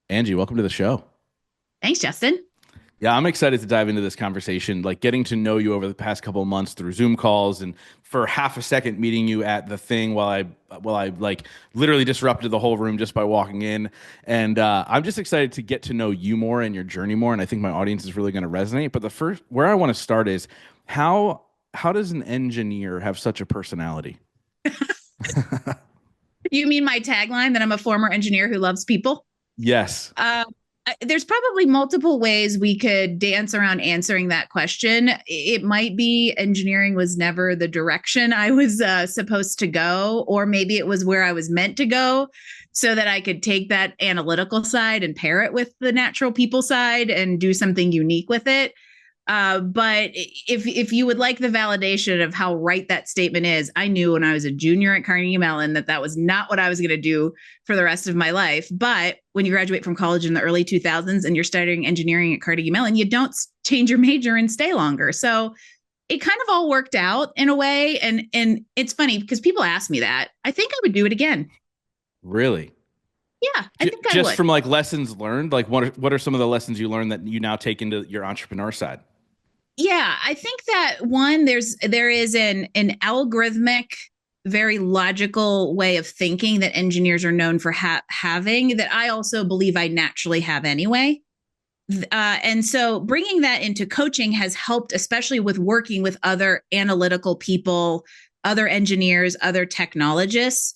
Angie, welcome to the show. Thanks, Justin. Yeah, I'm excited to dive into this conversation, like getting to know you over the past couple of months through Zoom calls and for half a second meeting you at the thing while I like literally disrupted the whole room just by walking in. And I'm just excited to get to know you more and your journey more. And I think my audience is really going to resonate. But the first where I want to start is how how does an engineer have such a personality? You mean my tagline that I'm a former engineer who loves people? Yes. Uh, there's probably multiple ways we could dance around answering that question. It might be engineering was never the direction I was supposed to go, or maybe it was where I was meant to go so that I could take that analytical side and pair it with the natural people side and do something unique with it. But if you would like the validation of how right that statement is, I knew when I was a junior at Carnegie Mellon that that was not what I was going to do for the rest of my life. But when you graduate from college in the early 2000s and you're studying engineering at Carnegie Mellon, you don't change your major and stay longer. So it kind of all worked out in a way. And it's funny because people ask me that. I think I would do it again. Really? Yeah, I think I Just would. from like lessons learned, like what are some of the lessons you learned that you now take into your entrepreneur side? Yeah, I think that one there is an algorithmic, very logical way of thinking that engineers are known for having that I also believe I naturally have anyway. And so bringing that into coaching has helped, especially with working with other analytical people, other engineers, other technologists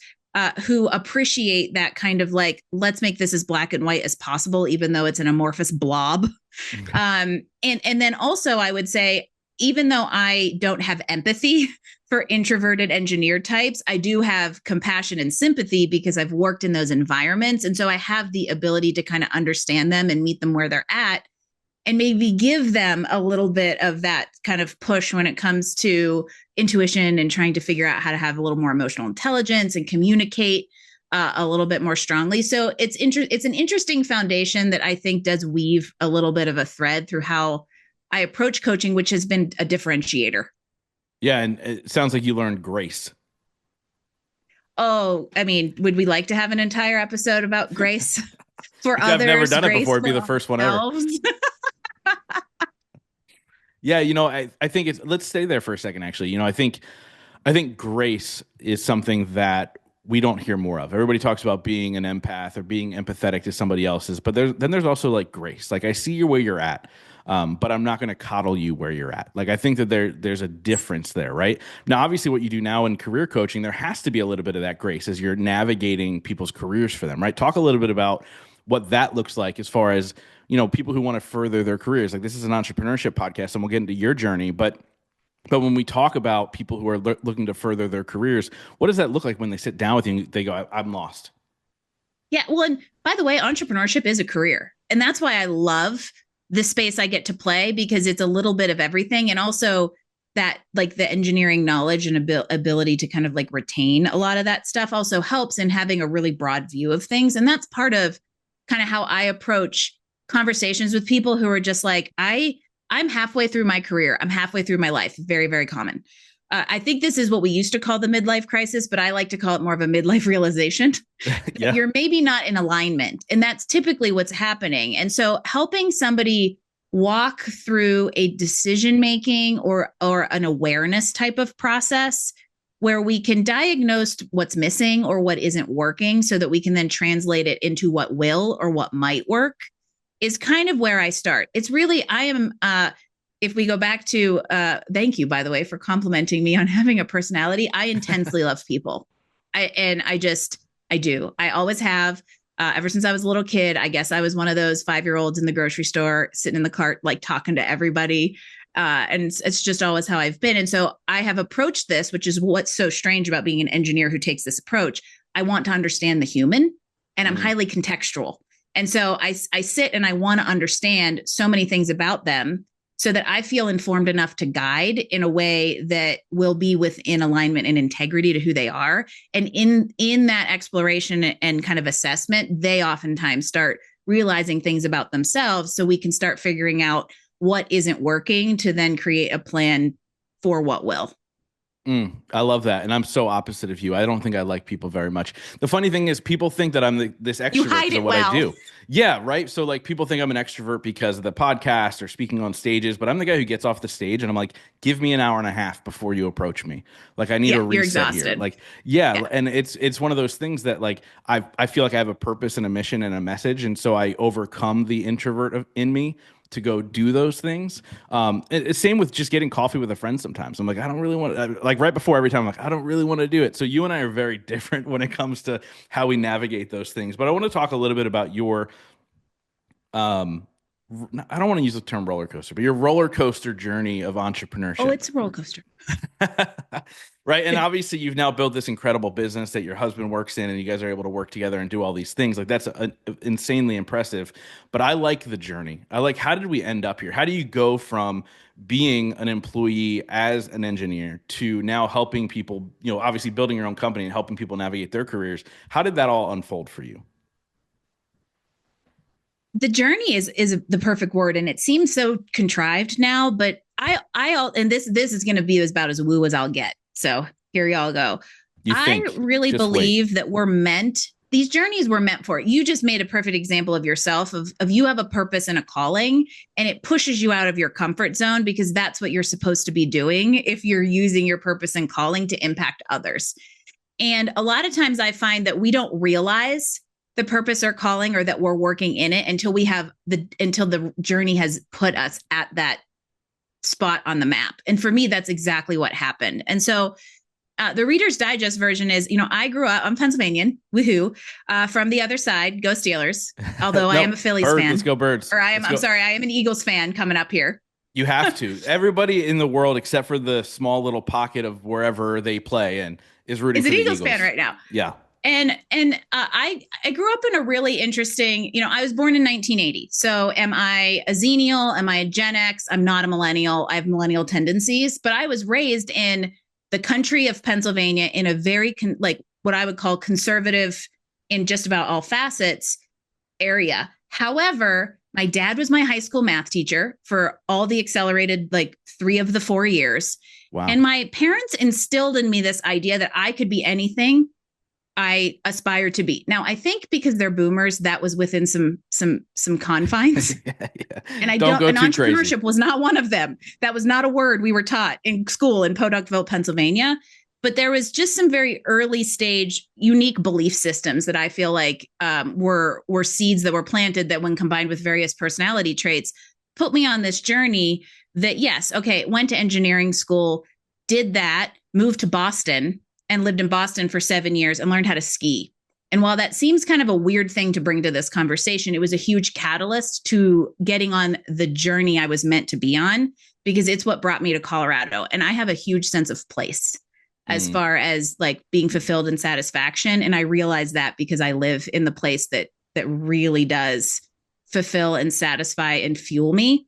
who appreciate that kind of like, let's make this as black and white as possible, even though it's an amorphous blob. And then also, I would say, even though I don't have empathy for introverted engineer types, I do have compassion and sympathy because I've worked in those environments. And so I have the ability to kind of understand them and meet them where they're at and maybe give them a little bit of that kind of push when it comes to intuition and trying to figure out how to have a little more emotional intelligence and communicate a little bit more strongly. So it's an interesting foundation that I think does weave a little bit of a thread through how I approach coaching, which has been a differentiator. Yeah, and it sounds like you learned grace. Oh, I mean, would we like to have an entire episode about grace for I've never others, done it grace before. It'd be for the first one ever. ourselves? Yeah, I think it's let's stay there for a second actually. I think grace is something that we don't hear more of. Everybody talks about being an empath or being empathetic to somebody else's, but there's also like grace. Like I see you where you're at. But I'm not going to coddle you where you're at. Like I think that there's a difference there, right? Now, obviously, what you do now in career coaching, there has to be a little bit of that grace as you're navigating people's careers for them, right? Talk a little bit about what that looks like as far as people who want to further their careers. Like this is an entrepreneurship podcast, and we'll get into your journey, but when we talk about people who are looking to further their careers, what does that look like when they sit down with you and they go, I'm lost? Yeah. Well, and by the way, entrepreneurship is a career. And that's why I love the space I get to play because it's a little bit of everything. And also that like the engineering knowledge and ability to kind of like retain a lot of that stuff also helps in having a really broad view of things. And that's part of kind of how I approach conversations with people who are just like, I'm halfway through my career. I'm halfway through my life. Very, very common. I think this is what we used to call the midlife crisis, but I like to call it more of a midlife realization that Yeah. you're maybe not in alignment. And that's typically what's happening. And so helping somebody walk through a decision making or an awareness type of process where we can diagnose what's missing or what isn't working so that we can then translate it into what will or what might work is kind of where I start. It's really, I am, if we go back to, thank you, by the way, for complimenting me on having a personality. I intensely love people. I do. I always have. Ever since I was a little kid, I guess I was one of those 5-year-olds in the grocery store sitting in the cart, like talking to everybody. And it's just always how I've been. And so I have approached this, which is what's so strange about being an engineer who takes this approach. I want to understand the human and I'm Mm. highly contextual. And so I sit and I want to understand so many things about them so that I feel informed enough to guide in a way that will be within alignment and integrity to who they are. And in that exploration and kind of assessment, they oftentimes start realizing things about themselves so we can start figuring out what isn't working to then create a plan for what will. I love that. And I'm so opposite of you. I don't think I like people very much. The funny thing is, people think that I'm this You extrovert hide because of it what I well. do. Yeah, right. So, like, people think I'm an extrovert because of the podcast or speaking on stages, but I'm the guy who gets off the stage and I'm like, give me an hour and a half before you approach me. Like, I need a Yeah, you're reset here. exhausted. Like, yeah. Yeah. And it's one of those things that, like, I feel like I have a purpose and a mission and a message. And so I overcome the introvert in me to go do those things. Same with just getting coffee with a friend sometimes. I'm like, I don't really want to, like right before every time, I'm like, I don't really want to do it. So you and I are very different when it comes to how we navigate those things. But I want to talk a little bit about your, um, I don't want to use the term roller coaster, but your roller coaster journey of Oh, entrepreneurship. it's a roller coaster. Right. And obviously, you've now built this incredible business that your husband works in, and you guys are able to work together and do all these things. Like, that's insanely impressive. But I like the journey. I like, how did we end up here? How do you go from being an employee as an engineer to now helping people, obviously building your own company and helping people navigate their careers? How did that all unfold for you? The journey is the perfect word, and it seems so contrived now, but and this is going to be about as woo as I'll get. So here y'all go. You I think, really just wait. believe that these journeys were meant for it. You just made a perfect example of yourself, of you have a purpose and a calling, and it pushes you out of your comfort zone because that's what you're supposed to be doing if you're using your purpose and calling to impact others. And a lot of times I find that we don't realize the purpose or calling, or that we're working in it, until the journey has put us at that spot on the map. And for me, that's exactly what happened. And so the Reader's Digest version is, I grew up, I'm Pennsylvanian, woohoo, from the other side, go Steelers. Although I am No, a Phillies birds. Let's fan, go, birds. or Let's I'm go. sorry, I am an Eagles fan coming up here. You have to. Everybody in the world, except for the small little pocket of wherever they play and is rooting Is for an the Eagles fan Eagles. right now. Yeah. And I grew up in a really interesting, I was born in 1980. So am I a Xennial? Am I a Gen X? I'm not a millennial. I have millennial tendencies, but I was raised in the country of Pennsylvania in a very like what I would call conservative in just about all facets area. However, my dad was my high school math teacher for all the accelerated, like 3 of the 4 years. And Wow. my parents instilled in me this idea that I could be anything I aspire to be. Now, I think because they're boomers, that was within some confines. Yeah, yeah. And I Don't don't go and too crazy. entrepreneurship was not one of them. That was not a word we were taught in school in Podukville, Pennsylvania. But there was just some very early stage unique belief systems that I feel like were seeds that were planted that, when combined with various personality traits, put me on this journey that, yes, okay, went to engineering school, did that, moved to Boston, and lived in Boston for 7 years and learned how to ski. And while that seems kind of a weird thing to bring to this conversation, it was a huge catalyst to getting on the journey I was meant to be on, because it's what brought me to Colorado. And I have a huge sense of place as Mm. far as like being fulfilled and satisfaction. And I realize that because I live in the place that really does fulfill and satisfy and fuel me.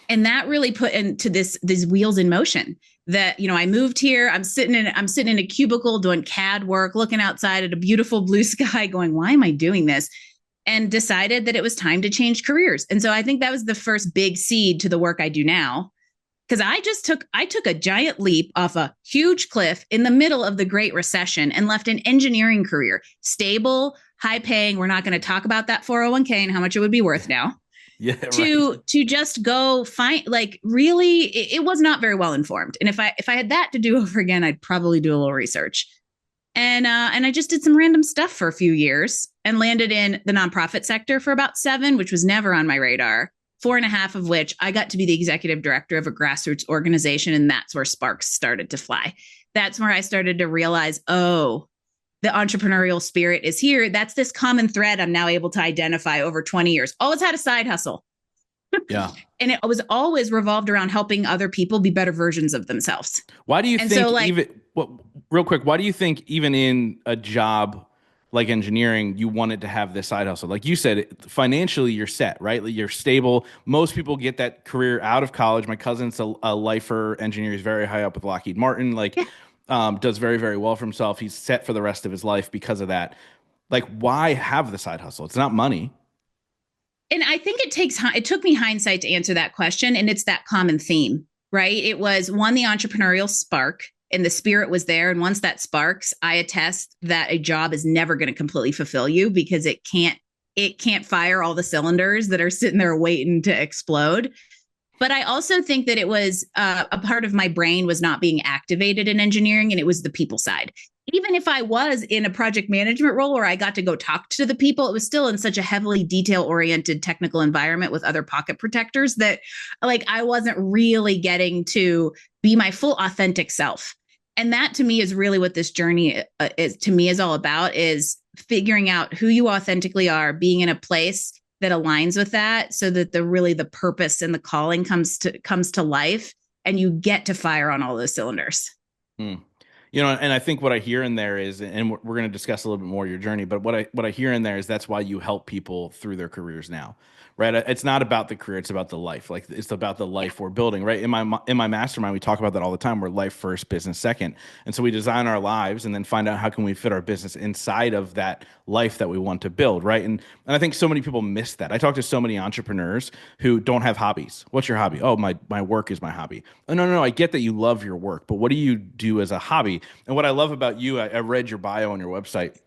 And that really put into these wheels in motion. That, I moved here, I'm sitting in a cubicle doing CAD work, looking outside at a beautiful blue sky, going, why am I doing this? And decided that it was time to change careers. And so I think that was the first big seed to the work I do now, because I took a giant leap off a huge cliff in the middle of the Great Recession and left an engineering career, stable, high paying. We're not going to talk about that 401k and how much it would be worth now. Yeah, right. To just go find, like, really, it was not very well informed. And if I had that to do over again, I'd probably do a little research. And I just did some random stuff for a few years and landed in the nonprofit sector for about 7, which was never on my radar. 4.5 of which I got to be the executive director of a grassroots organization. And that's where sparks started to fly. That's where I started to realize, oh, the entrepreneurial spirit is here. That's this common thread I'm now able to identify over 20 years. Always had a side hustle. Yeah. And it was always revolved around helping other people be better versions of themselves. Why do you And think so, like, even real quick, why do you think even in a job like engineering, you wanted to have this side hustle? Like you said, financially you're set, right? Like, you're stable. Most people get that career out of college. My cousin's a lifer engineer. He's very high up with Lockheed Martin. Like, yeah. does very, very well for himself. He's set for the rest of his life because of that. Like, why have the side hustle? It's not money. And I think it took me hindsight to answer that question. And it's that common theme, right? It was, one, the entrepreneurial spark. and the spirit was there. And once that sparks, I attest that a job is never going to completely fulfill you because it can't fire all the cylinders that are sitting there waiting to explode. But I also think that it was a part of my brain was not being activated in engineering, and it was the people side. Even if I was in a project management role where I got to go talk to the people, it was still in such a heavily detail oriented technical environment with other pocket protectors that like I wasn't really getting to be my full authentic self. And that to me is really what this journey is all about, is figuring out who you authentically are, being in a place that aligns with that, so that the purpose and the calling comes to life, and you get to fire on all those cylinders. Hmm. And I think what I hear in there is, and we're going to discuss a little bit more your journey, but what I hear in there is that's why you help people through their careers now, right? It's not about the career, it's about the life. Like it's about the Yeah. life we're building, right? In my mastermind, we talk about that all the time. We're life first, business second, and so we design our lives and then find out how can we fit our business inside of that life that we want to build, right? And I think so many people miss that. I talk to so many entrepreneurs who don't have hobbies. What's your hobby? Oh, my work is my hobby. Oh, no, no, no. I get that you love your work, but what do you do as a hobby? And what I love about you, I read your bio on your website.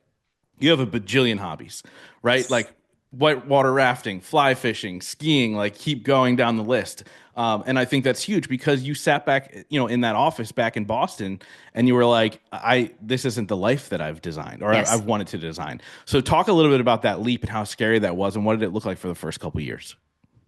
You have a bajillion hobbies, right? Like whitewater rafting, fly fishing, skiing, like keep going down the list. And I think that's huge because you sat back, in that office back in Boston, and you were like, this isn't the life that I've designed or Yes. I've wanted to design. So talk a little bit about that leap and how scary that was, and what did it look like for the first couple of years?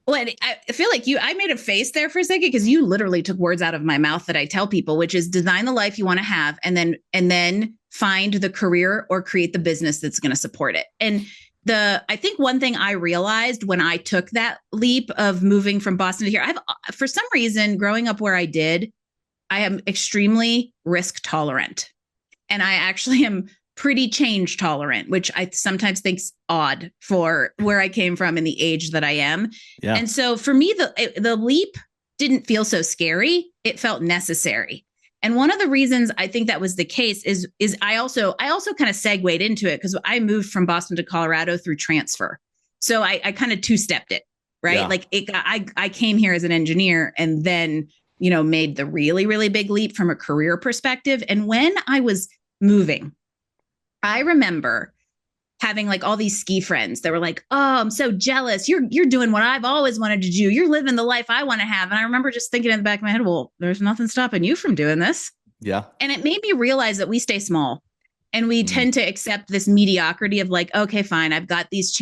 Well, I feel like I made a face there for a second because you literally took words out of my mouth that I tell people, which is design the life you want to have, and then find the career or create the business that's going to support it. And I think one thing I realized when I took that leap of moving from Boston to here, for some reason, growing up where I did, I am extremely risk tolerant. And I actually am pretty change tolerant, which I sometimes think's odd for where I came from and the age that I am. Yeah. And so for me, the leap didn't feel so scary. It felt necessary. And one of the reasons I think that was the case is I also kind of segued into it because I moved from Boston to Colorado through transfer. So I kind of two-stepped it, right? Yeah. Like I came here as an engineer and then, made the really, really big leap from a career perspective. And when I was moving, I remember having like all these ski friends that were like, "Oh, I'm so jealous. You're doing what I've always wanted to do. You're living the life I want to have." And I remember just thinking in the back of my head, "Well, there's nothing stopping you from doing this." Yeah. And it made me realize that we stay small and we Mm. tend to accept this mediocrity of like, "Okay, fine. I've got these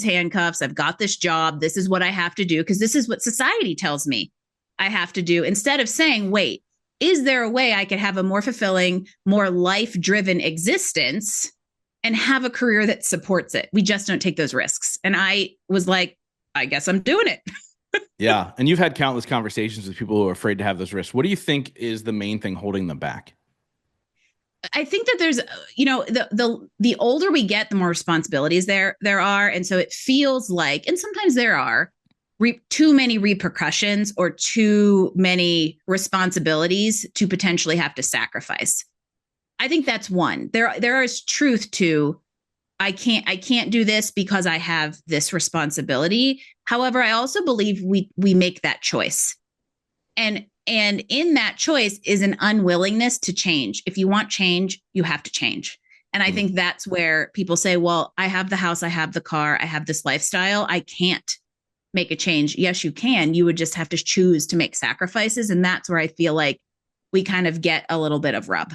handcuffs. I've got this job. This is what I have to do because this is what society tells me I have to do," instead of saying, "Wait, is there a way I could have a more fulfilling, more life-driven existence and have a career that supports it?" We just don't take those risks. And I was like, I guess I'm doing it. Yeah. And you've had countless conversations with people who are afraid to have those risks. What do you think is the main thing holding them back? I think that there's, the older we get, the more responsibilities there are. And so it feels like, and sometimes there are too many repercussions or too many responsibilities to potentially have to sacrifice. I think that's one. There is truth to I can't do this because I have this responsibility. However, I also believe we make that choice. And in that choice is an unwillingness to change. If you want change, you have to change. And I think that's where people say, "Well, I have the house, I have the car, I have this lifestyle. I can't make a change." Yes, you can. You would just have to choose to make sacrifices. And that's where I feel like we kind of get a little bit of rub.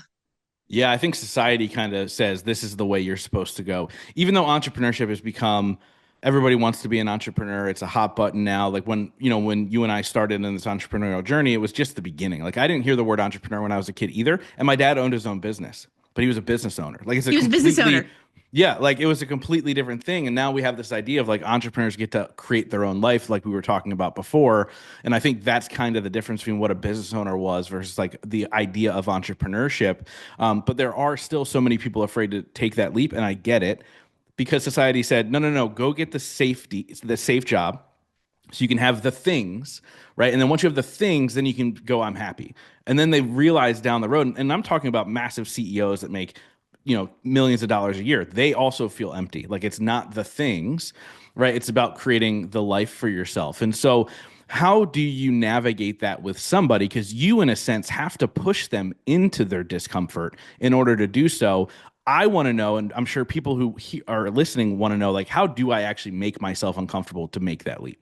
Yeah, I think society kind of says this is the way you're supposed to go. Even though entrepreneurship has become everybody wants to be an entrepreneur, it's a hot button now. Like when you and I started in this entrepreneurial journey, it was just the beginning. Like I didn't hear the word entrepreneur when I was a kid either, and my dad owned his own business, but he was a business owner. Like it's a He was a business completely owner. yeah, like it was a completely different thing. And now we have this idea of like entrepreneurs get to create their own life, like we were talking about before. And I think that's kind of the difference between what a business owner was versus like the idea of entrepreneurship. But there are still so many people afraid to take that leap. And I get it because society said, no, no, no, go get the safe job so you can have the things, right? And then once you have the things, then you can go, I'm happy. And then they realize down the road, and I'm talking about massive CEOs that make, millions of dollars a year. They also feel empty. Like it's not the things, right? It's about creating the life for yourself. And so How do you navigate that with somebody? Because you, in a sense, have to push them into their discomfort in order to do so. I want to know, and I'm sure people who are listening want to know, like, how do I actually make myself uncomfortable to make that leap?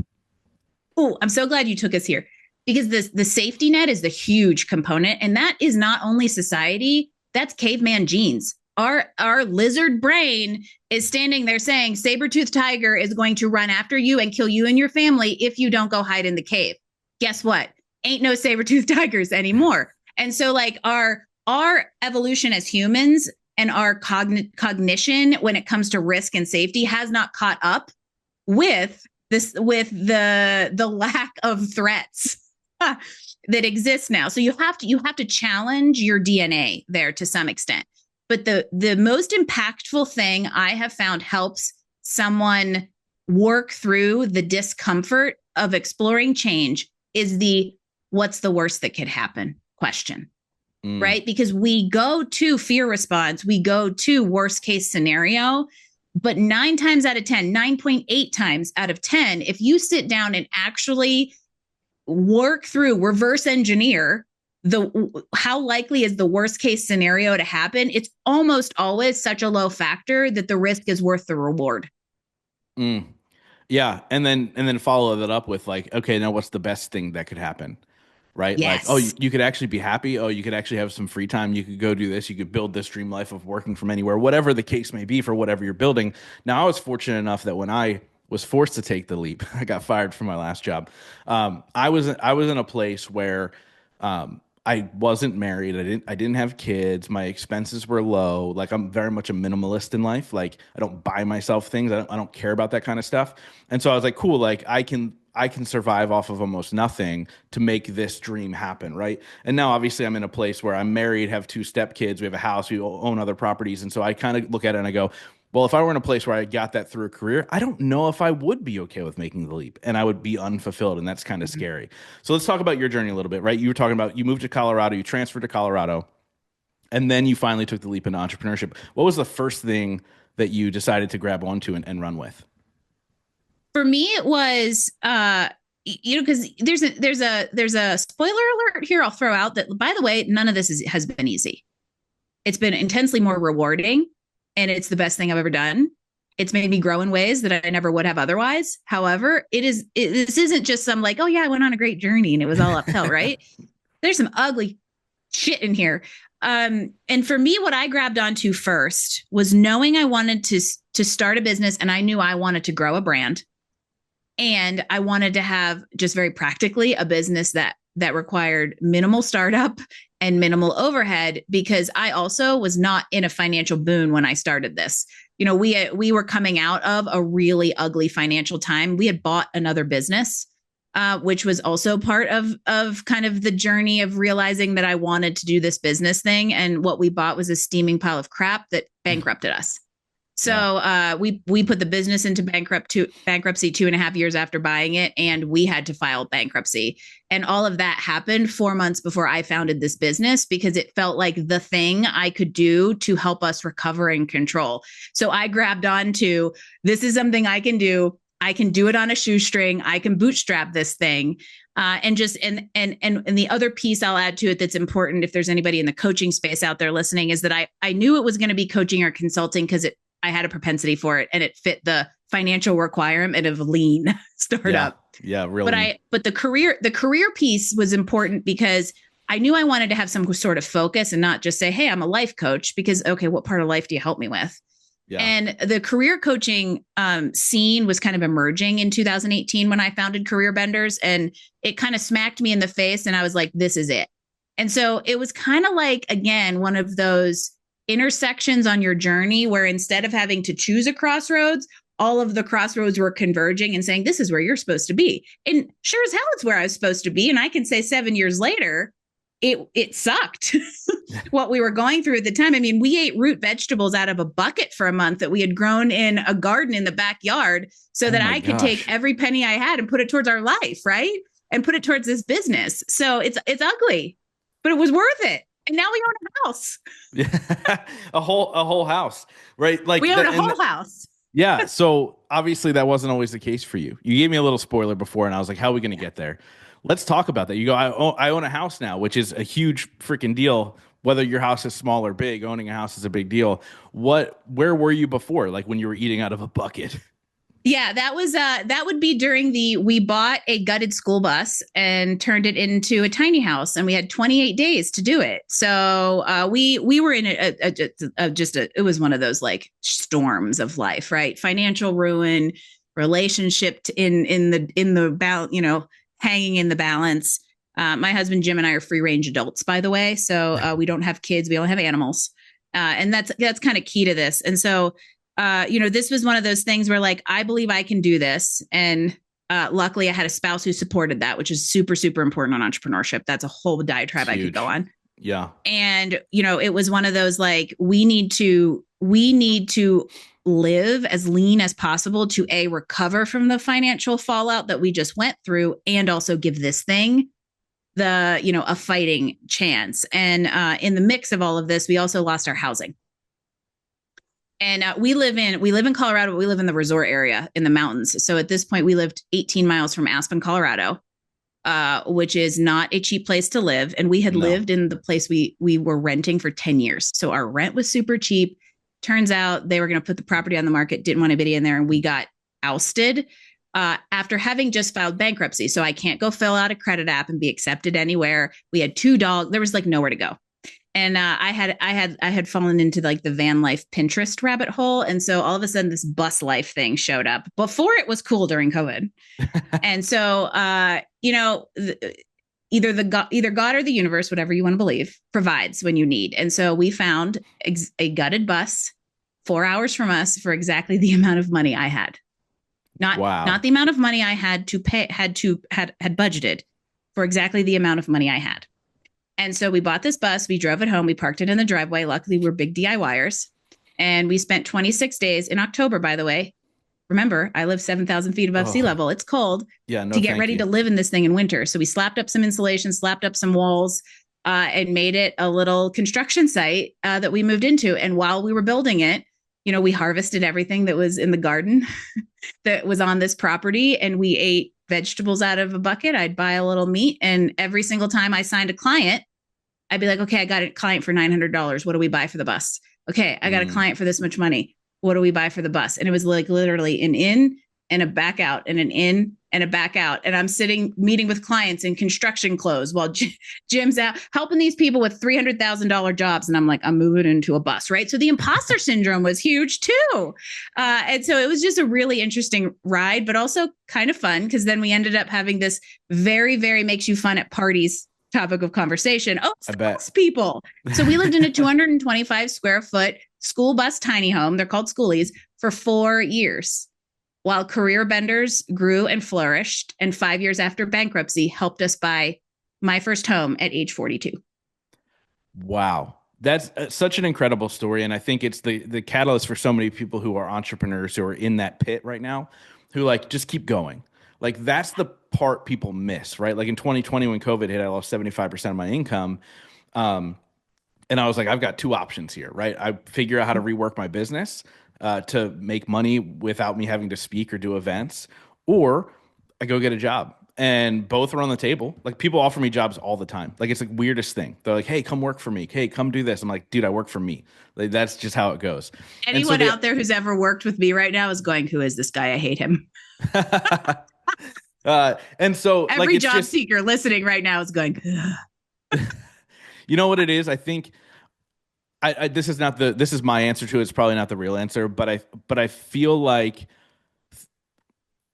Oh, I'm so glad you took us here because the safety net is the huge component, and that is not only society, that's caveman genes. Our lizard brain is standing there saying saber-toothed tiger is going to run after you and kill you and your family if you don't go hide in the cave. Guess what? Ain't no saber-toothed tigers anymore. And so like our evolution as humans and our cognition when it comes to risk and safety has not caught up with the lack of threats that exists now. So you have to challenge your DNA there to some extent. But the most impactful thing I have found helps someone work through the discomfort of exploring change is the what's the worst that could happen question. Mm, Right? Because we go to fear response, we go to worst case scenario, but 9 times out of 10, 9.8 times out of 10, if you sit down and actually work through reverse engineer the how likely is the worst case scenario to happen, it's almost always such a low factor that the risk is worth the reward. mm. Yeah, and then follow that up with like, okay, now what's the best thing that could happen? Right? Like, oh, Yes. you could actually be happy. Oh, you could actually have some free time. You could go do this. You could build this dream life of working from anywhere, whatever the case may be for whatever you're building. Now, I was fortunate enough that when I was forced to take the leap, I got fired from my last job. I was in a place where I wasn't married. I didn't have kids. My expenses were low. Like I'm very much a minimalist in life. Like I don't buy myself things. I don't care about that kind of stuff. And so I was like, cool, like I can survive off of almost nothing to make this dream happen, right? And now obviously I'm in a place where I'm married, have two stepkids, we have a house, we own other properties. And so I kind of look at it and I go, well, if I were in a place where I got that through a career, I don't know if I would be okay with making the leap and I would be unfulfilled. And that's kind of Mhm. scary. So let's talk about your journey a little bit, right? You were talking about you moved to Colorado, you transferred to Colorado, and then you finally took the leap into entrepreneurship. What was the first thing that you decided to grab onto and run with? For me, it was because there's a spoiler alert here I'll throw out that by the way, none of this has been easy. It's been intensely more rewarding and it's the best thing I've ever done. It's made me grow in ways that I never would have otherwise. However, this isn't just some like, oh yeah, I went on a great journey and it was all uphill, right? There's some ugly shit in here. And for me, what I grabbed onto first was knowing I wanted to start a business and I knew I wanted to grow a brand. And I wanted to have just very practically a business that required minimal startup and minimal overhead because I also was not in a financial boon when I started this. You know, we were coming out of a really ugly financial time. We had bought another business, which was also part of kind of the journey of realizing that I wanted to do this business thing. And what we bought was a steaming pile of crap that bankrupted us. Yeah. So we put the business into bankruptcy 2.5 years after buying it, and we had to file bankruptcy. And all of that happened 4 months before I founded this business because it felt like the thing I could do to help us recover and control. So I grabbed on to this is something I can do. I can do it on a shoestring. I can bootstrap this thing. And the other piece I'll add to it that's important if there's anybody in the coaching space out there listening is that I knew it was going to be coaching or consulting because I had a propensity for it and it fit the financial requirement of lean Yeah. startup. Yeah. But Really. the career piece was important because I knew I wanted to have some sort of focus and not just say, hey, I'm a life coach because, okay, what part of life do you help me with? Yeah. And the career coaching scene was kind of emerging in 2018 when I founded Career Benders. And it kind of smacked me in the face. And I was like, this is it. And so it was kind of like, again, one of those intersections on your journey where instead of having to choose a crossroads, all of the crossroads were converging and saying, this is where you're supposed to be. And sure as hell, it's where I was supposed to be. And I can say 7 years later, it sucked what we were going through at the time. I mean, we ate root vegetables out of a bucket for a month that we had grown in a garden in the backyard so Oh that my I could take gosh. every penny I had and put it towards our life, right? And put it towards this business. So it's ugly, but it was worth it. And now we own a house. Yeah. A whole house, right? We Like own that, a and whole house. Yeah. So obviously that wasn't always the case for you. You gave me a little spoiler before, and I was like, how are we going to get there? Let's talk about that. You go, I own a house now, which is a huge freaking deal. Whether your house is small or big, owning a house is a big deal. Where were you before? Like when you were eating out of a bucket? Yeah, that would be during the we bought a gutted school bus and turned it into a tiny house, and we had 28 days to do it. So we were in it was one of those like storms of life, right? Financial ruin, relationship in the balance, hanging in the balance. My husband Jim and I are free range adults, by the way, so we don't have kids, we only have animals, and that's kind of key to this. And so this was one of those things where like, I believe I can do this. And luckily I had a spouse who supported that, which is super, super important on entrepreneurship. That's a whole diatribe I could go on. Yeah. And, it was one of those, like, we need to live as lean as possible to recover from the financial fallout that we just went through, and also give this thing a fighting chance. And in the mix of all of this, we also lost our housing. And we live in Colorado, but we live in the resort area in the mountains. So at this point, we lived 18 miles from Aspen, Colorado, which is not a cheap place to live. And we had lived in the place we were renting for 10 years. So our rent was super cheap. Turns out they were going to put the property on the market, didn't want anybody in there, and we got ousted after having just filed bankruptcy. So I can't go fill out a credit app and be accepted anywhere. We had 2 dogs. There was like nowhere to go. And I had fallen into like the van life Pinterest rabbit hole. And so all of a sudden this bus life thing showed up before it was cool during COVID. And so, either God or the universe, whatever you want to believe, provides when you need. And so we found a gutted bus 4 hours from us for exactly the amount of money I had. Not the amount of money I had budgeted, for exactly the amount of money I had. And so we bought this bus, we drove it home, we parked it in the driveway. Luckily, we're big DIYers. And we spent 26 days in October, by the way. Remember, I live 7,000 feet above sea level. It's cold to get ready to live in this thing in winter. So we slapped up some insulation, slapped up some walls, and made it a little construction site that we moved into. And while we were building it, we harvested everything that was in the garden that was on this property, and we ate vegetables out of a bucket. I'd buy a little meat, and every single time I signed a client, I'd be like, okay, I got a client for $900. What do we buy for the bus? Okay, I got a client for this much money. What do we buy for the bus? And it was like literally an in and a back out, and an in and a back out. And I'm meeting with clients in construction clothes while Jim's out helping these people with $300,000 jobs. And I'm like, I'm moving into a bus, right? So the imposter syndrome was huge too. And so it was just a really interesting ride, but also kind of fun, because then we ended up having this very, very makes you fun at parties topic of conversation. Oh, schools people. So we lived in a 225 square foot school bus tiny home. They're called schoolies for 4 years, while career benders grew and flourished. And 5 years after bankruptcy helped us buy my first home at age 42. Wow. That's such an incredible story. And I think it's the catalyst for so many people who are entrepreneurs who are in that pit right now, who like, just keep going. Like that's the part people miss, right? Like in 2020, when COVID hit, I lost 75% of my income. And I was like, I've got 2 options here, right? I figure out how to rework my business to make money without me having to speak or do events, or I go get a job. And both are on the table. Like people offer me jobs all the time. Like it's the weirdest thing. They're like, hey, come work for me. Hey, come do this. I'm like, dude, I work for me. Like that's just how it goes. Anyone out there who's ever worked with me right now is going, who is this guy? I hate him. And so every job seeker listening right now is going, you know what it is? I think this is my answer to it. It's probably not the real answer, but I feel like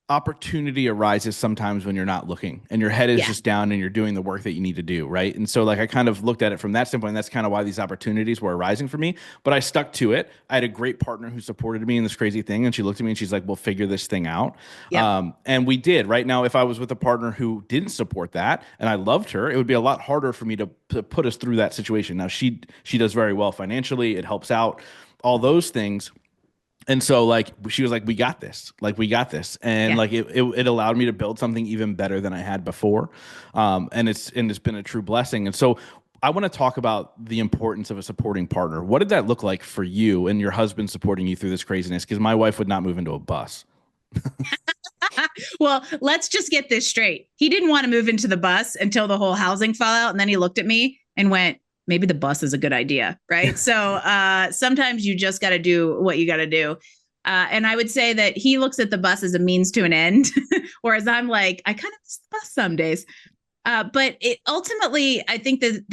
opportunity arises sometimes when you're not looking and your head is just down and you're doing the work that you need to do. Right. And so like, I kind of looked at it from that standpoint. And that's kind of why these opportunities were arising for me, but I stuck to it. I had a great partner who supported me in this crazy thing. And she looked at me and she's like, we'll figure this thing out. Yep. And we did. Right now, if I was with a partner who didn't support that and I loved her, it would be a lot harder for me to put us through that situation. Now she does very well financially. It helps out all those things. And so like, she was like, we got this. And like, it allowed me to build something even better than I had before. And it's been a true blessing. And so I want to talk about the importance of a supporting partner. What did that look like for you and your husband supporting you through this craziness? Because my wife would not move into a bus. Well, let's just get this straight. He didn't want to move into the bus until the whole housing fallout. And then he looked at me and went, maybe the bus is a good idea. Right. So sometimes you just got to do what you got to do. And I would say that he looks at the bus as a means to an end, whereas I'm like, I kind of miss the bus some days. But it ultimately, I think that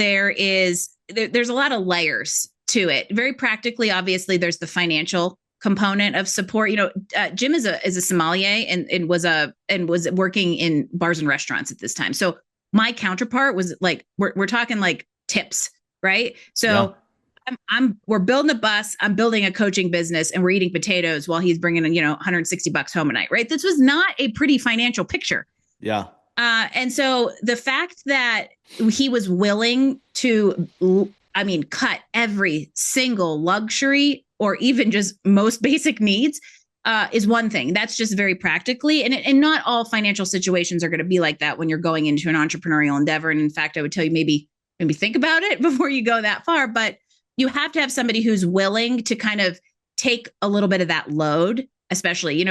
there's a lot of layers to it. Very practically, obviously, there's the financial component of support. Jim is a sommelier and was working in bars and restaurants at this time. So my counterpart was like, we're talking like tips, right? So we're building a bus, I'm building a coaching business, and we're eating potatoes while he's bringing in, $160 home a night, right? This was not a pretty financial picture. Yeah. And so the fact that he was willing to, cut every single luxury or even just most basic needs is one thing. That's just very practically. And not all financial situations are going to be like that when you're going into an entrepreneurial endeavor. And in fact, I would tell you maybe think about it before you go that far. But you have to have somebody who's willing to kind of take a little bit of that load, especially,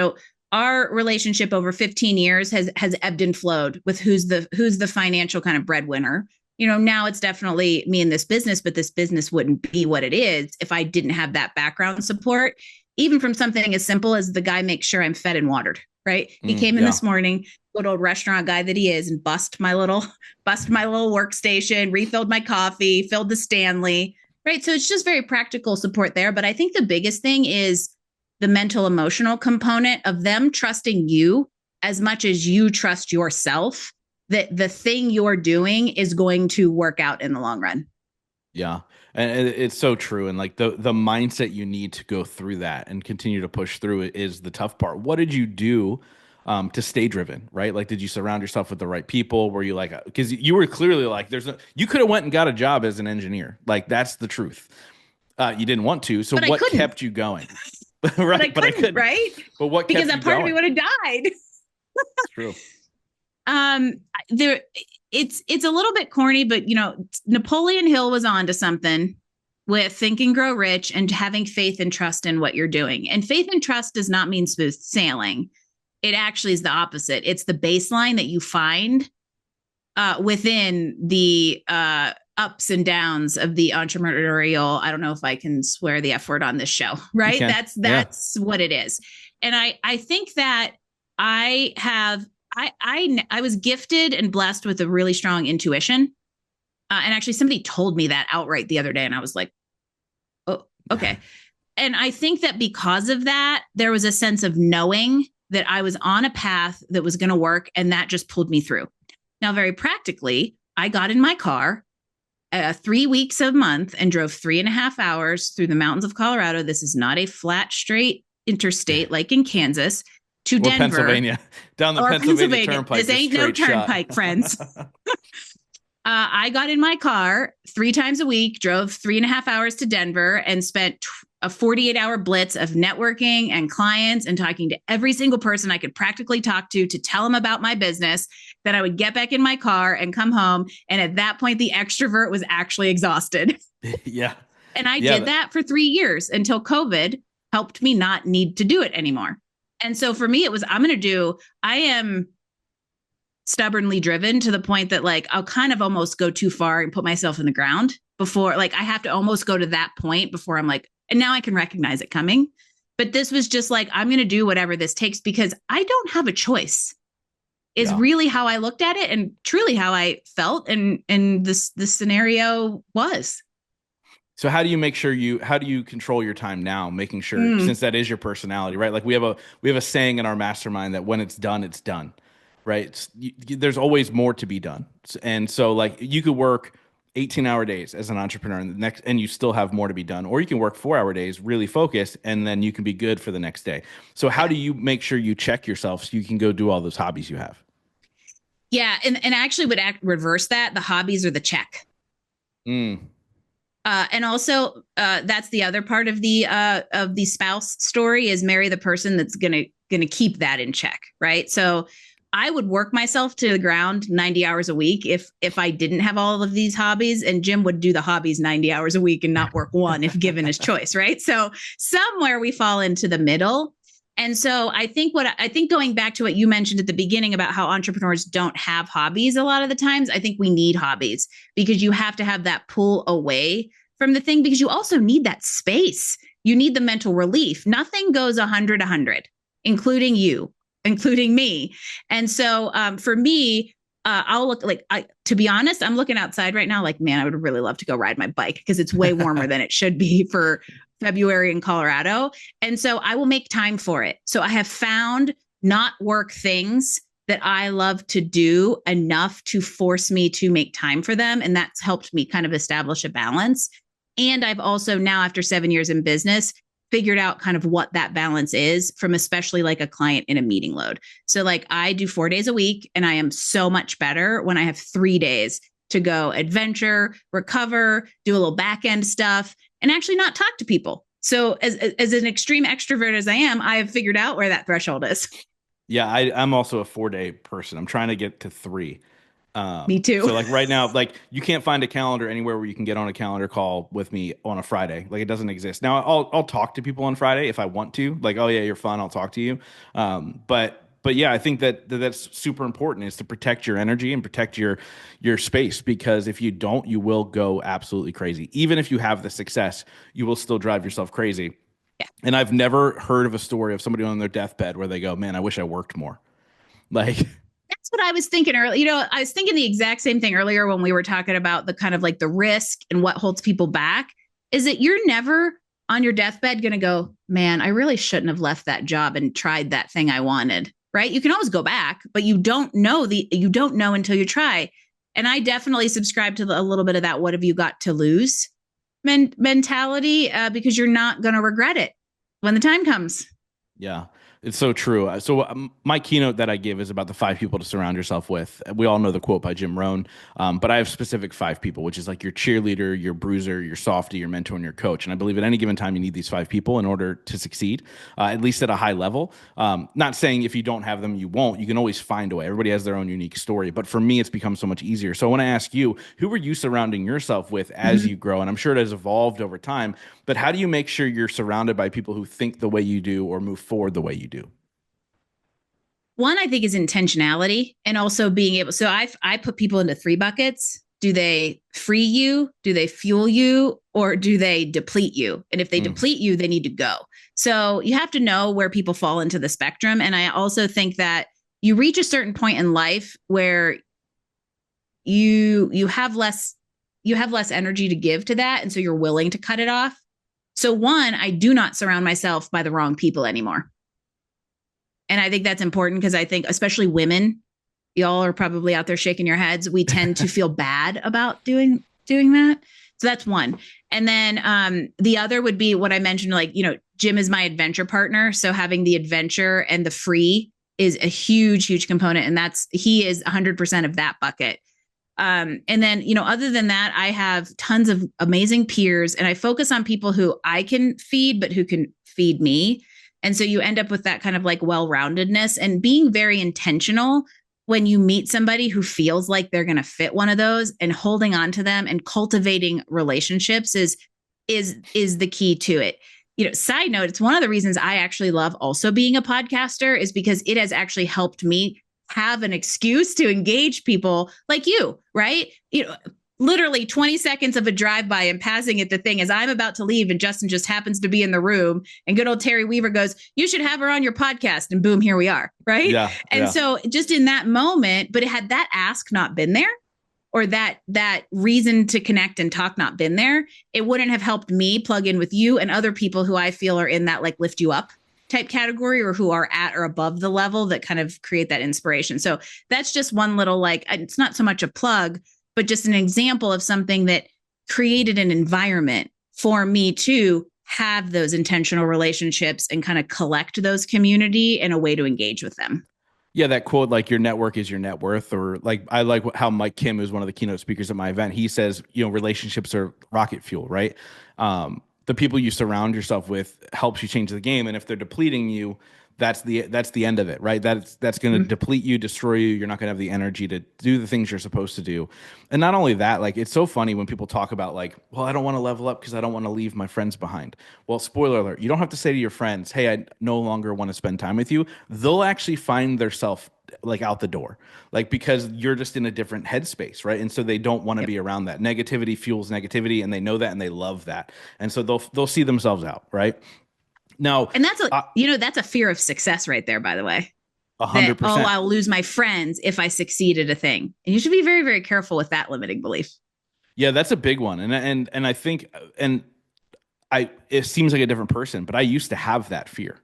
our relationship over 15 years has ebbed and flowed with who's the financial kind of breadwinner. Now it's definitely me in this business, but this business wouldn't be what it is if I didn't have that background support, even from something as simple as the guy makes sure I'm fed and watered, right? He came in this morning, good old restaurant guy that he is, and bust my little workstation, refilled my coffee, filled the Stanley, right? So it's just very practical support there. But I think the biggest thing is the mental emotional component of them trusting you as much as you trust yourself, that the thing you're doing is going to work out in the long run. Yeah. And it's so true. And like the mindset you need to go through that and continue to push through it is the tough part. What did you do to stay driven, right? Like, did you surround yourself with the right people? Were you like, because you were clearly like, you could have went and got a job as an engineer. Like, that's the truth. You didn't want to. So what kept you going? Right. But I couldn't, right? But what because kept that part going? of me would have died. It's true. It's a little bit corny, but Napoleon Hill was onto something with Think and Grow Rich and having faith and trust in what you're doing. And faith and trust does not mean smooth sailing. It actually is the opposite. It's the baseline that you find within the ups and downs of the entrepreneurial. I don't know if I can swear the F word on this show, right? That's what it is. And I think that I was gifted and blessed with a really strong intuition. And actually somebody told me that outright the other day. And I was like, oh, okay. And I think that because of that, there was a sense of knowing that I was on a path that was going to work. And that just pulled me through. Now, very practically, I got in my car 3 weeks a month and drove 3.5 hours through the mountains of Colorado. This is not a flat, straight interstate like in Kansas to Denver. Pennsylvania, down the Pennsylvania Turnpike. This ain't no turnpike, friends. I got in my car 3 times a week, drove 3.5 hours to Denver, and spent a 48-hour blitz of networking and clients and talking to every single person I could practically talk to tell them about my business. Then I would get back in my car and come home. And at that point, the extrovert was actually exhausted. Yeah. And I did that for 3 years until COVID helped me not need to do it anymore. And so for me, it was, I am stubbornly driven to the point that like, I'll kind of almost go too far and put myself in the ground before, like I have to almost go to that point before I'm like, and now I can recognize it coming. But this was just like, I'm going to do whatever this takes because I don't have a choice is really how I looked at it and truly how I felt. And this scenario was. So how do you control your time now, making sure, since that is your personality, right? Like we have a saying in our mastermind that when it's done, right? There's always more to be done. And so like you could work 18-hour days as an entrepreneur and you still have more to be done, or you can work 4-hour days, really focused, and then you can be good for the next day. So how do you make sure you check yourself so you can go do all those hobbies you have? Yeah. And I actually would reverse that. The hobbies are the check. And also, that's the other part of the spouse story is marry the person that's gonna keep that in check, right? So I would work myself to the ground 90 hours a week if I didn't have all of these hobbies, and Jim would do the hobbies 90 hours a week and not work one if given his choice, right? So somewhere we fall into the middle. And so I think going back to what you mentioned at the beginning about how entrepreneurs don't have hobbies a lot of the times, I think we need hobbies because you have to have that pull away from the thing because you also need that space. You need the mental relief. Nothing goes 100, including you, including me. And so for me, I'll look like, to be honest, I'm looking outside right now like, man, I would really love to go ride my bike because it's way warmer than it should be for February in Colorado. And so I will make time for it. So I have found not work things that I love to do enough to force me to make time for them. And that's helped me kind of establish a balance. And I've also now, after 7 years in business, figured out kind of what that balance is from especially like a client in a meeting load. So like I do 4 days a week and I am so much better when I have 3 days to go adventure, recover, do a little back end stuff, and actually not talk to people. So as an extreme extrovert as I am, I have figured out where that threshold is. Yeah, I'm also a 4 day person. I'm trying to get to three. Me too. So like right now, like you can't find a calendar anywhere where you can get on a calendar call with me on a Friday. Like it doesn't exist. Now I'll talk to people on Friday if I want to. Like, oh yeah, you're fun. I'll talk to you. But yeah, I think that's super important is to protect your energy and protect your space because if you don't, you will go absolutely crazy. Even if you have the success, you will still drive yourself crazy. Yeah. And I've never heard of a story of somebody on their deathbed where they go, "Man, I wish I worked more." Like That's what I was thinking earlier. You know, I was thinking the exact same thing earlier when we were talking about the kind of like the risk and what holds people back is that you're never on your deathbed going to go, man, I really shouldn't have left that job and tried that thing I wanted. Right. You can always go back, but you don't know until you try. And I definitely subscribe to a little bit of that. What have you got to lose mentality? Because you're not going to regret it when the time comes. yeah, it's so true. So my keynote that I give is about the 5 people to surround yourself with. We all know the quote by Jim Rohn, but I have specific 5 people, which is like your cheerleader, your bruiser, your softie, your mentor, and your coach. And I believe at any given time you need these 5 people in order to succeed, at least at a high level. Not saying if you don't have them, you won't. You can always find a way. Everybody has their own unique story. But for me, it's become so much easier. So I want to ask you, who are you surrounding yourself with as you grow? And I'm sure it has evolved over time. But how do you make sure you're surrounded by people who think the way you do or move forward the way you do? One, I think, is intentionality and also being able. So I put people into 3 buckets. Do they free you? Do they fuel you? Or do they deplete you? And if they deplete you, they need to go. So you have to know where people fall into the spectrum. And I also think that you reach a certain point in life where you have less energy to give to that. And so you're willing to cut it off. So one, I do not surround myself by the wrong people anymore. And I think that's important because I think, especially women, y'all are probably out there shaking your heads. We tend to feel bad about doing that. So that's one. And then the other would be what I mentioned, like, you know, Jim is my adventure partner. So having the adventure and the free is a huge, huge component. And he is 100% of that bucket. And then, you know, other than that, I have tons of amazing peers and I focus on people who I can feed, but who can feed me. And so you end up with that kind of like well-roundedness and being very intentional when you meet somebody who feels like they're going to fit one of those and holding on to them and cultivating relationships is the key to it. You know, side note, it's one of the reasons I actually love also being a podcaster is because it has actually helped me have an excuse to engage people like you, right? You know, literally 20 seconds of a drive-by and passing at the thing as I'm about to leave and Justin just happens to be in the room and good old Terry Weaver goes, you should have her on your podcast, and boom, here we are, right? Yeah. And so just in that moment, but had that ask not been there or that reason to connect and talk not been there, it wouldn't have helped me plug in with you and other people who I feel are in that like lift you up type category or who are at or above the level that kind of create that inspiration. So that's just one little, like, it's not so much a plug, but just an example of something that created an environment for me to have those intentional relationships and kind of collect those community and a way to engage with them. Yeah, that quote, like your network is your net worth, or like I like how Mike Kim, who's one of the keynote speakers at my event, he says, you know, relationships are rocket fuel, right? The people you surround yourself with helps you change the game. And if they're depleting you, that's the end of it, right? That's going to Mhm. deplete you, destroy you. You're not going to have the energy to do the things you're supposed to do. And not only that, like it's so funny when people talk about like, well, I don't want to level up because I don't want to leave my friends behind. Well, spoiler alert, you don't have to say to your friends, "Hey, I no longer want to spend time with you." They'll actually find their self like out the door, like because you're just in a different headspace, right? And so they don't want to Yep. be around that. Negativity fuels negativity, and they know that and they love that, and so they'll see themselves out, right? Now, And that's a, uh, that's a fear of success right there, by the way. a That, hundred oh, percent. I'll lose my friends if I succeed at a thing. And you should be very, very careful with that limiting belief. Yeah, that's a big one, and I think and I it seems like a different person, but I used to have that fear.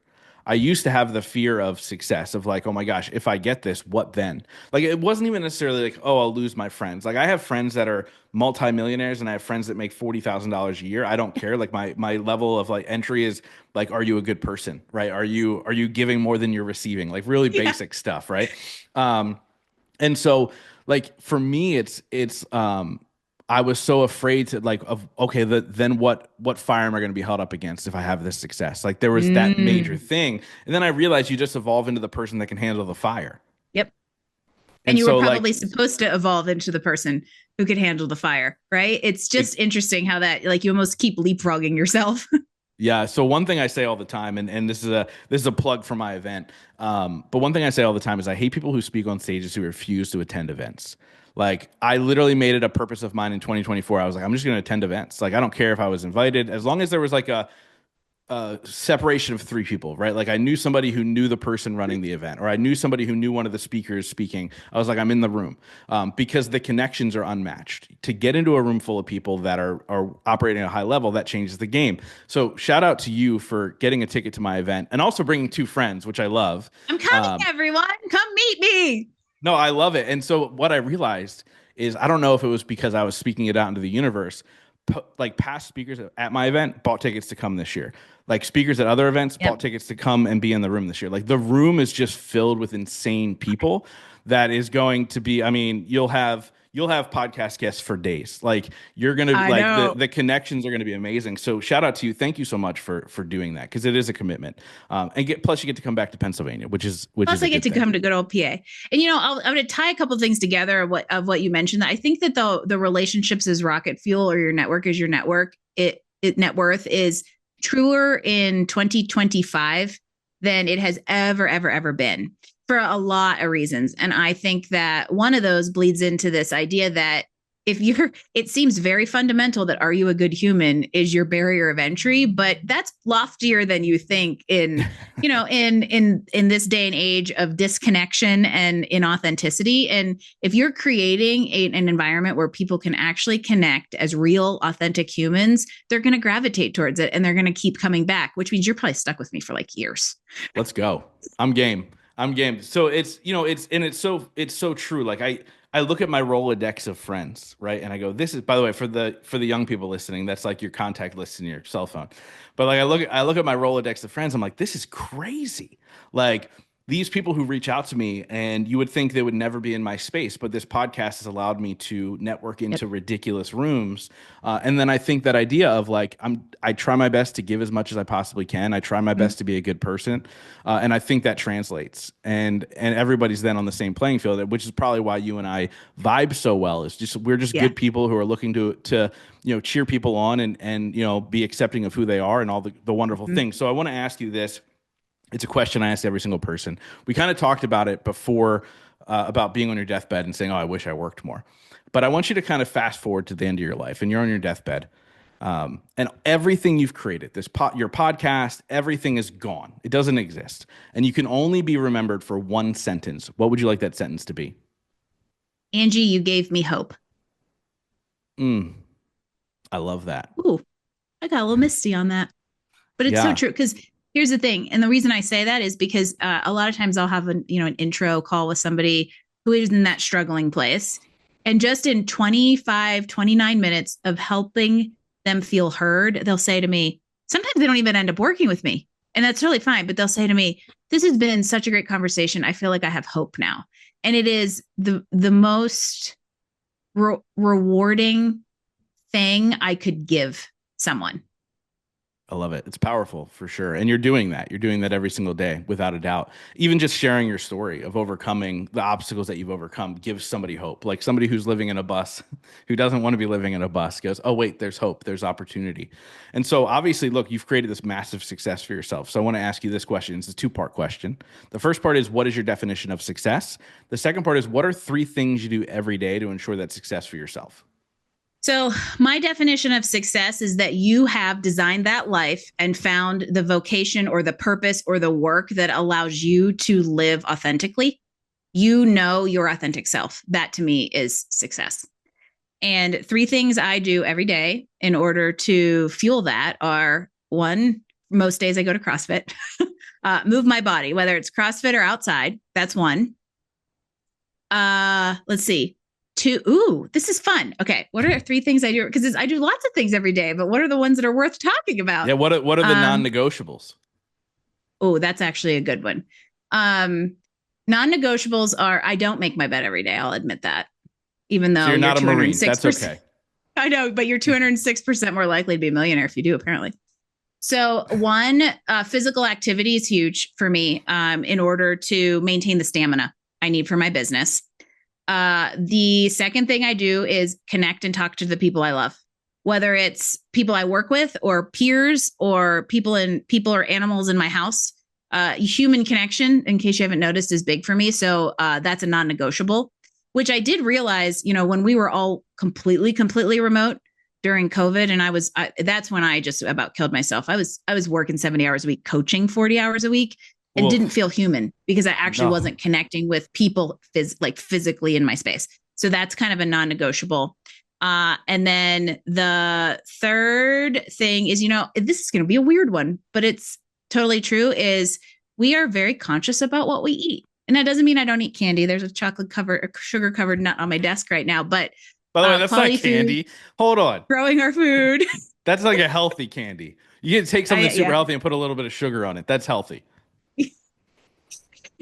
I used to have the fear of success of like, oh my gosh, if I get this, what then? Like it wasn't even necessarily like, oh, I'll lose my friends. Like I have friends that are multimillionaires and I have friends that make $40,000 a year. I don't care. Like my level of like entry is like, are you a good person? Right? Are you giving more than you're receiving? Like really Yeah. basic stuff, right? Um, and so like for me it's I was so afraid to like of okay then what fire am I going to be held up against if I have this success, like there was that major Mm, thing, and then I realized you just evolve into the person that can handle the fire. yep. And And you were so like probably supposed to evolve into the person who could handle the fire, right? It's just it, interesting how that, like, you almost keep leapfrogging yourself. yeah, so one thing I say all the time, and this is a plug for my event, but one thing I say all the time is I hate people who speak on stages who refuse to attend events. Like I literally made it a purpose of mine in 2024. I was like, I'm just going to attend events. Like I don't care if I was invited, as long as there was like a separation of three people, right? Like I knew somebody who knew the person running the event, or I knew somebody who knew one of the speakers speaking. I was like, I'm in the room, because the connections are unmatched. To get into a room full of people that are operating at a high level, that changes the game. So shout out to you for getting a ticket to my event and also bringing two friends, which I love. I'm coming, Um, everyone. Come meet me. no, I love it. And so what I realized is I don't know if it was because I was speaking it out into the universe. Like past speakers at my event bought tickets to come this year. Like speakers at other events Yep. bought tickets to come and be in the room this year. Like the room is just filled with insane people that is going to be, I mean, you'll have podcast guests for days. Like you're gonna I like the know. the connections are gonna be amazing. So shout out to you. Thank you so much for doing that because it is a commitment. And plus you get to come back to Pennsylvania, which is Plus, a I get good to thing. come to good old PA. And I'm going to tie a couple of things together of what you mentioned. I think that the relationships is rocket fuel, or your network is your network. It net worth is truer in 2025 than it has ever been for a lot of reasons. And I think that one of those bleeds into this idea that if you're, it seems very fundamental that are you a good human is your barrier of entry, but that's loftier than you think in this day and age of disconnection and inauthenticity. And if you're creating an environment where people can actually connect as real authentic humans, they're going to gravitate towards it and they're going to keep coming back, which means you're probably stuck with me for like years. Let's go. I'm game. I'm game. So it's so true. Like I look at my Rolodex of friends, right? And I go, this is, by the way, for the young people listening, that's like your contact list in your cell phone. But like I look at my Rolodex of friends, I'm like, this is crazy. Like these people who reach out to me, and you would think they would never be in my space, but this podcast has allowed me to network Yep. into ridiculous rooms. And then I think that idea of like I try my best to give as much as I possibly can. I try my Mm-hmm. best to be a good person, and I think that translates. And everybody's then on the same playing field, which is probably why you and I vibe so well. Is just we're just Yeah. good people who are looking to cheer people on and be accepting of who they are and all the wonderful Mm-hmm. things. So I want to ask you this. It's a question I ask every single person. We kind of talked about it before, about being on your deathbed and saying, "Oh, I wish I worked more." But I want you to kind of fast forward to the end of your life, and you're on your deathbed, and everything you've created, your podcast, everything is gone. It doesn't exist, and you can only be remembered for one sentence. What would you like that sentence to be? Angie, you gave me hope. Mm, I love that. Ooh, I got a little misty on that. But it's so Yeah. true because here's the thing. And the reason I say that is because a lot of times I'll have an intro call with somebody who is in that struggling place. And just in 25, 29 minutes of helping them feel heard, they'll say to me, sometimes they don't even end up working with me. And that's really fine. But they'll say to me, this has been such a great conversation. I feel like I have hope now. And it is the most rewarding thing I could give someone. I love it. It's powerful for sure. And you're doing that. You're doing that every single day without a doubt. Even just sharing your story of overcoming the obstacles that you've overcome gives somebody hope. Like somebody who's living in a bus, who doesn't want to be living in a bus goes, "Oh, wait, there's hope. There's opportunity." And so obviously, look, you've created this massive success for yourself. So I want to ask you this question. It's a two-part question. The first part is, what is your definition of success? The second part is, what are three things you do every day to ensure that success for yourself? So, my definition of success is that you have designed that life and found the vocation or the purpose or the work that allows you to live authentically. You know your authentic self. That to me is success. And three things I do every day in order to fuel that are: one, most days I go to CrossFit, move my body, whether it's CrossFit or outside. That's one. Let's see. Two, ooh, this is fun. Okay. What are three things I do? Because I do lots of things every day, but what are the ones that are worth talking about? Yeah, what are the non-negotiables? Oh, that's actually a good one. Non-negotiables are, I don't make my bed every day. I'll admit that. Even though So you're you're not a Marine. That's 206%. okay. I know, but you're 206% more likely to be a millionaire if you do, apparently. So one, physical activity is huge for me in order to maintain the stamina I need for my business. The second thing I do is connect and talk to the people I love, whether it's people I work with or peers or people or animals in my house. Human connection, in case you haven't noticed, is big for me. So that's a non-negotiable, which I did realize, when we were all completely remote during COVID, and that's when I just about killed myself. I was working 70 hours a week, coaching 40 hours a week, and didn't feel human because I actually wasn't connecting with people physically in my space. So that's kind of a non-negotiable. And then the third thing is, this is going to be a weird one, but it's totally true, is we are very conscious about what we eat. And that doesn't mean I don't eat candy. There's a sugar covered nut on my desk right now, but by the way, that's not candy. Hold on. Growing our food. That's like a healthy candy. You can take something super healthy and put a little bit of sugar on it. That's healthy.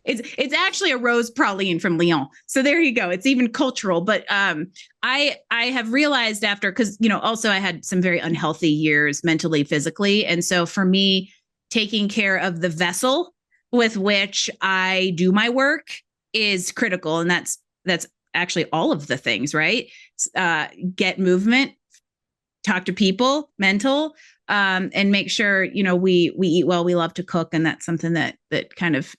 It's actually a rose praline from Lyon. So there you go. It's even cultural. But I have realized after, because, also I had some very unhealthy years mentally, physically. And so for me, taking care of the vessel with which I do my work is critical. And that's actually all of the things, right? Get movement, talk to people, mental, and make sure, we eat well. We love to cook. And that's something that kind of,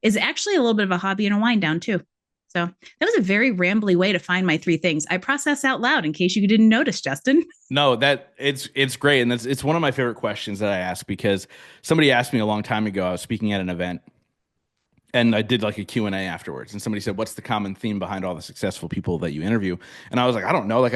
is actually a little bit of a hobby and a wind down too. So that was a very rambly way to find my three things. I process out loud in case you didn't notice, Justin. No, it's great. And it's one of my favorite questions that I ask, because somebody asked me a long time ago. I was speaking at an event, and I did like a Q&A afterwards, and somebody said, "What's the common theme behind all the successful people that you interview?" And I was like, I don't know. Like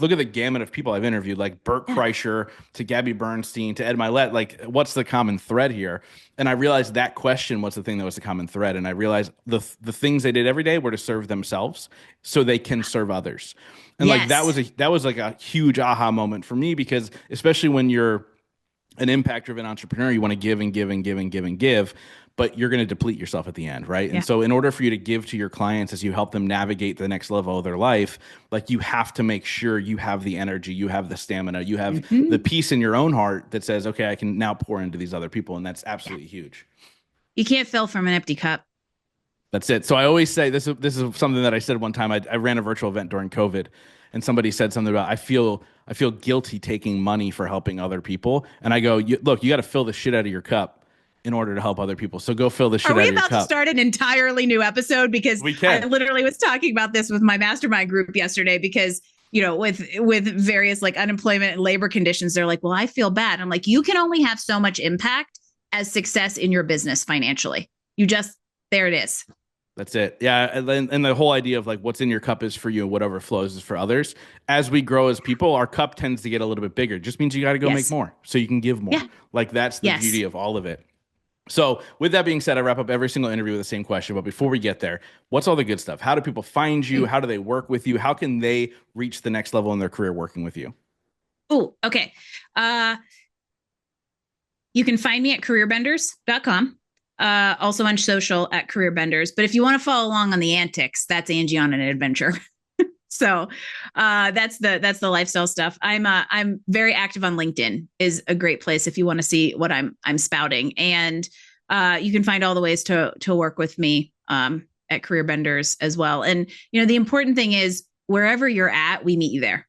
look at the gamut of people I've interviewed, like Burt Kreischer to Gabby Bernstein to Ed Milet. Like, what's the common thread here? And I realized that question was the thing that was the common thread. And I realized the things they did every day were to serve themselves so they can serve others. And like that was like a huge aha moment for me, because especially when you're an impact-driven entrepreneur, you want to give and give and give and give and give, but you're going to deplete yourself at the end, right? Yeah. And so in order for you to give to your clients as you help them navigate the next level of their life, like, you have to make sure you have the energy, you have the stamina, you have the peace in your own heart that says, okay, I can now pour into these other people. And that's absolutely huge. You can't fill from an empty cup. That's it. So I always say, this is something that I said one time. I ran a virtual event during COVID, and somebody said something about, I feel guilty taking money for helping other people. And I go, look, you got to fill the shit out of your cup in order to help other people. So go fill the shit out of your cup. Are we about to start an entirely new episode? Because I literally was talking about this with my mastermind group yesterday, because, with various like unemployment and labor conditions, they're like, well, I feel bad. I'm like, you can only have so much impact as success in your business financially. There it is. That's it. Yeah. And the whole idea of like, what's in your cup is for you and whatever flows is for others. As we grow as people, our cup tends to get a little bit bigger. It just means you got to go make more so you can give more. Yeah. Like, that's the beauty of all of it. So with that being said, I wrap up every single interview with the same question. But before we get there, what's all the good stuff? How do people find you? How do they work with you? How can they reach the next level in their career working with you? Oh, okay. You can find me at careerbenders.com. Also on social at careerbenders. But if you want to follow along on the antics, that's Angie on an adventure. So that's the lifestyle stuff. I'm very active on LinkedIn, is a great place if you want to see what I'm spouting. And you can find all the ways to work with me at Career Benders as well. And the important thing is wherever you're at, we meet you there.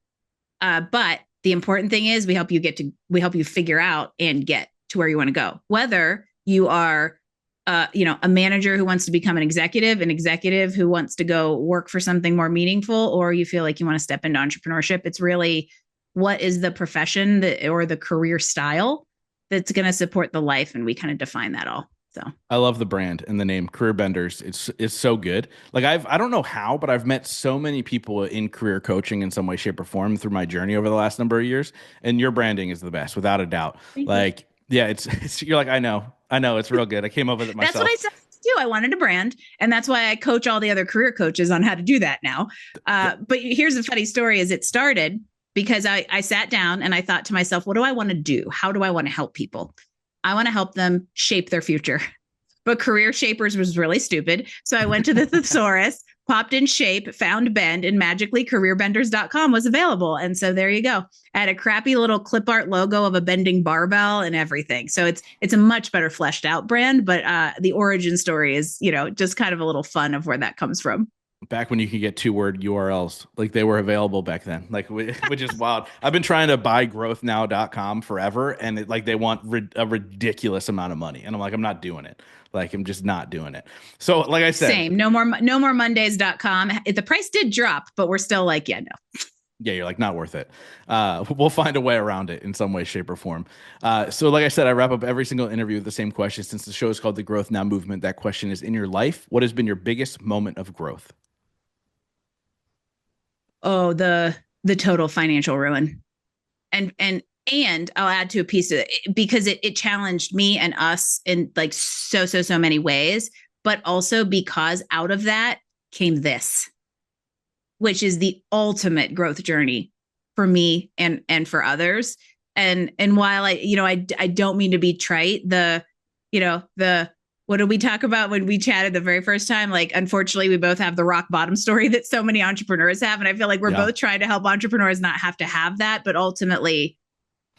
But the important thing is we help you figure out and get to where you want to go. Whether you are a manager who wants to become an executive who wants to go work for something more meaningful, or you feel like you want to step into entrepreneurship. It's really what is the profession or the career style that's going to support the life. And we kind of define that all. So I love the brand and the name Career Benders. It's so good. Like I don't know how, but I've met so many people in career coaching in some way, shape, or form through my journey over the last number of years. And your branding is the best, without a doubt. thank you. Like, yeah, it's you're like, I know, it's real good. I came up with it That's what myself. I said too. I wanted a brand, and that's why I coach all the other career coaches on how to do that now. But here's the funny story: is it started because I sat down and I thought to myself, what do I want to do? How do I want to help people? I want to help them shape their future. But Career Shapers was really stupid. So I went to the thesaurus, popped in shape, found bend, and magically careerbenders.com was available. And so there you go. I had a crappy little clip art logo of a bending barbell and everything. So it's a much better fleshed out brand, but the origin story is, just kind of a little fun of where that comes from. Back when you could get 2-word URLs, like they were available back then, like which is wild. I've been trying to buy growthnow.com forever, and they want a ridiculous amount of money, and I'm like, I'm not doing it. Like, I'm just not doing it. So like I said, same, no more mondays.com. The price did drop, but we're still like, yeah, no. Yeah, you're like, not worth it. We'll find a way around it in some way, shape, or form. So like I said, I wrap up every single interview with the same question. Since the show is called The Growth Now Movement, that question is, in your life, what has been your biggest moment of growth? Oh, the total financial ruin. And I'll add to a piece of it because it challenged me and us in like so many ways, but also because out of that came this, which is the ultimate growth journey for me and for others. And while I don't mean to be trite, the what did we talk about when we chatted the very first time? Like, unfortunately, we both have the rock bottom story that so many entrepreneurs have. And I feel like we're both trying to help entrepreneurs not have to have that. But ultimately,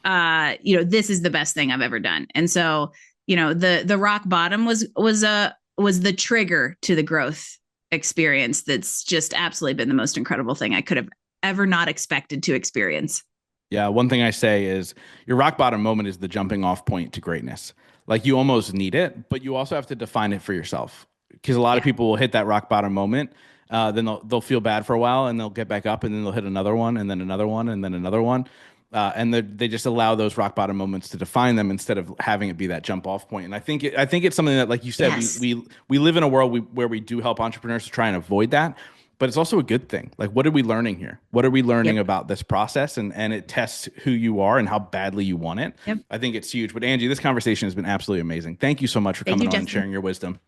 this is the best thing I've ever done. And so, the rock bottom was the trigger to the growth experience. That's just absolutely been the most incredible thing I could have ever not expected to experience. Yeah, one thing I say is your rock bottom moment is the jumping off point to greatness. Like, you almost need it, but you also have to define it for yourself. Because a lot of people will hit that rock bottom moment, then they'll feel bad for a while, and they'll get back up, and then they'll hit another one, and then another one, and then another one. And they just allow those rock bottom moments to define them instead of having it be that jump off point. And I think it's something that, like you said, Yes. we live in a world where we do help entrepreneurs to try and avoid that, but it's also a good thing. Like, what are we learning here? What are we learning about this process? And it tests who you are and how badly you want it. Yep. I think it's huge. But Angie, this conversation has been absolutely amazing. Thank you so much for Thank coming you, on and Justin. sharing your wisdom.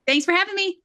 Thanks for having me.